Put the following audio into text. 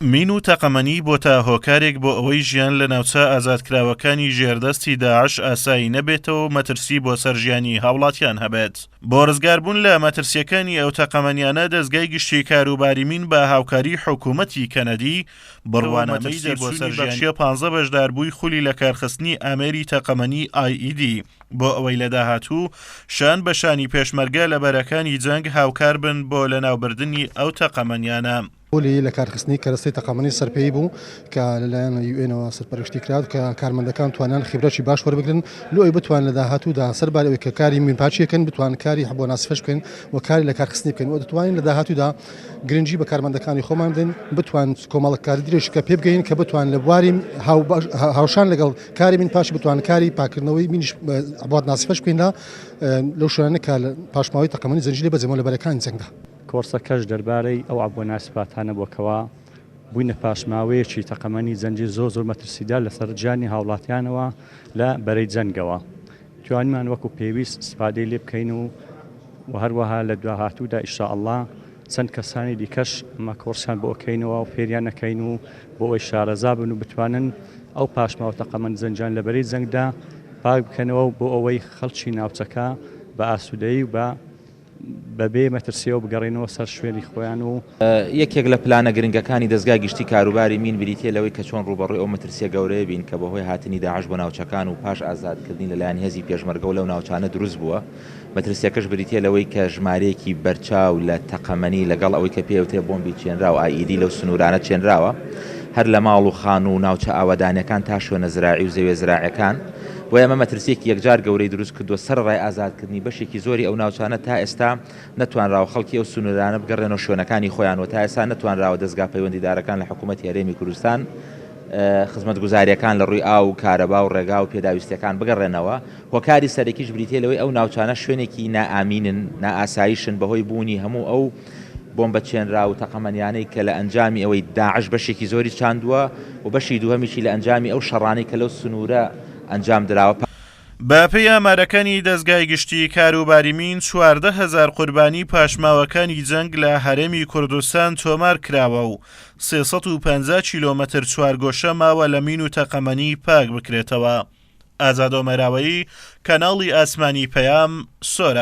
مین و تەقەمەنی بۆتە هۆکارێک بۆ ئەوەی ژیان لە ناوچە ئازادکراوەکانی ژێردەستی داعش ئاسایی نەبێتەوە و مەترسی بۆ سەرژیانی هاوڵاتیان هەبێت. بۆ ڕزگاربوون لە مەترسیەکانی ئەو تەقەمەنیانە دەستگای گشتی کاروباری مین بە هاوکاری حکوومەتی کەنەدی بڕوانەمەی بۆ سەرژیانی 15 بەشداربووی خولی لە کارخستنی ئامێری تەقەمەنی IED بۆ ئەوەی لە داهاتوو شان بەشانی پێشمەرگە لە بەرەکانی جەنگ هاوکار بن بۆ لەناوبردننی ئەو تەقەمەنیانە. بۆلی لە کارخستنی کەرەستەی تەقەمەنی سەرپێی بوو کە لەلایەن UN سەرپەرشتی کرات کە کارمەندەکان توانیان خبرەتی باش وەربگرن لۆی بتوان لە داهاتوودا سەربارە ئەوەی کە کاری مینپاچیەکەن بتوان کاری بۆ ناسفەش بکەین و کاری لە کارخستنی بکەین و دەتوانین لە داهاتوودا گرنگی بە کارمەندەکانی خۆمان بدەین بتوان کۆمەڵەکاری درێژکە پێ بگەین کە بتوان لە بواری هاوشان لەگەڵ کاری مینپاشی بتوان کاری پاکردنەوەی مینیش بۆ ناسفەش بکەیندا لەو شوێنە کە پاشماوەی تەقەمەنی زەنجیرە بەجێمەوە لە بەرەکانی جەنگدا. کۆرسەکەش دەربارەی ئەو عەبووناسیباتانە بووکەوە بووینە پاشماوەیەکی تەقەمەنی زەنجیر زۆر مەترسیدار لەسەر گیانی هاوڵاتیانەوە لە بەرەی جەنگەوە. توانیمان وەکو پێویست استفادەی لێ بکەین و هەروەها لە داهاتوودا ئینشاءڵڵا چەند کەسانی دیکەش ئەمە کۆرسیان بۆ ئەکەینەوە و فێریان نەکەین و بۆ ئەوەی شارەزا بن و بتوانن ئەو پاشماوە تەقەمەنی زەنجان لە بەرەی جەنگدا پاک بکەنەوە و بۆ ئەوەی خەڵکی ناوچەکە بە ئاسوودەیی و بەبێ مەترسیەوە بگەڕێنەوە سەر شوێنی خۆیان و یەکێک لە پلانە گرنگەکانی دەستگای گشتی کاروباری مین بریتە لەوەی کە چۆن ڕوبەڕووی ئەو مەترسیە گەورەیە بین کە بەهۆی هاتنی داعش بۆ ناوچەکان و پاش ئازادکردنی لەلایەن هێزی پێشمەرگە و لەو ناوچانە دروست بووە. مەترسیەکەش بریتە لەوەی کە ژمارەیەکی بەرچاو لە تەقەمەنی لەگەڵ ئەوەی کە پێوتێ بۆمبی چێنرا و IED لەو سنوورانە چێنراوە هەر لە ماڵ و خان و ناوچە ئاوادانەکان تا شوێنە زراعی و زەوێ زراعەکان بۆ ئەمە مەترسیەکی یەکجار گەورەی دروست کردووە سەر ڕای ئازادکردنی بەشێکی زۆری ئەو ناوچانە تا ئێستا نەتوانراوە خەڵکی ئەو سنوورانە بگەڕێنەوە شوێنەکانی خۆیان و تا ئێستا نەتوانراوە دەستگا پەیوەندیدارەکان لە حکوومەتی هەرێمی کوردستان خزمەتگوزاریەکان لە ڕووی ئاو و کارەبا و ڕێگا و پێداویستەکان بگەڕێنەوە. هۆکاری سەرەکیش بریتە لەوەی ئەو ناوچانە شوێنێکی نائامینن نائاسایشن بەهۆی بوونی هەموو ئەو بۆمبە چێنرا و تەقەمەنیانەی کە لە ئەنجامی ئەوەی داعش بەشێکی زۆری چاندووە و بەشی دووەمیشی لە ئەنجامی ئەو شەڕانەی کە لەو سنوورە ئەنجام دراوە. بە پێی ئامارەکانی دەستگای گشتی کاروباری مین 14,000 قوربانی پاشماوەکانی جەنگ لە هەرێمی کوردستان تۆمار کراوە و 350 کیلۆمەتر چوارگۆشە ماوە لە مین و تەقەمەنی پاک بکرێتەوە. ئازاد ئۆمەراوەیی کەناڵی ئاسمانی پەیام سۆرە.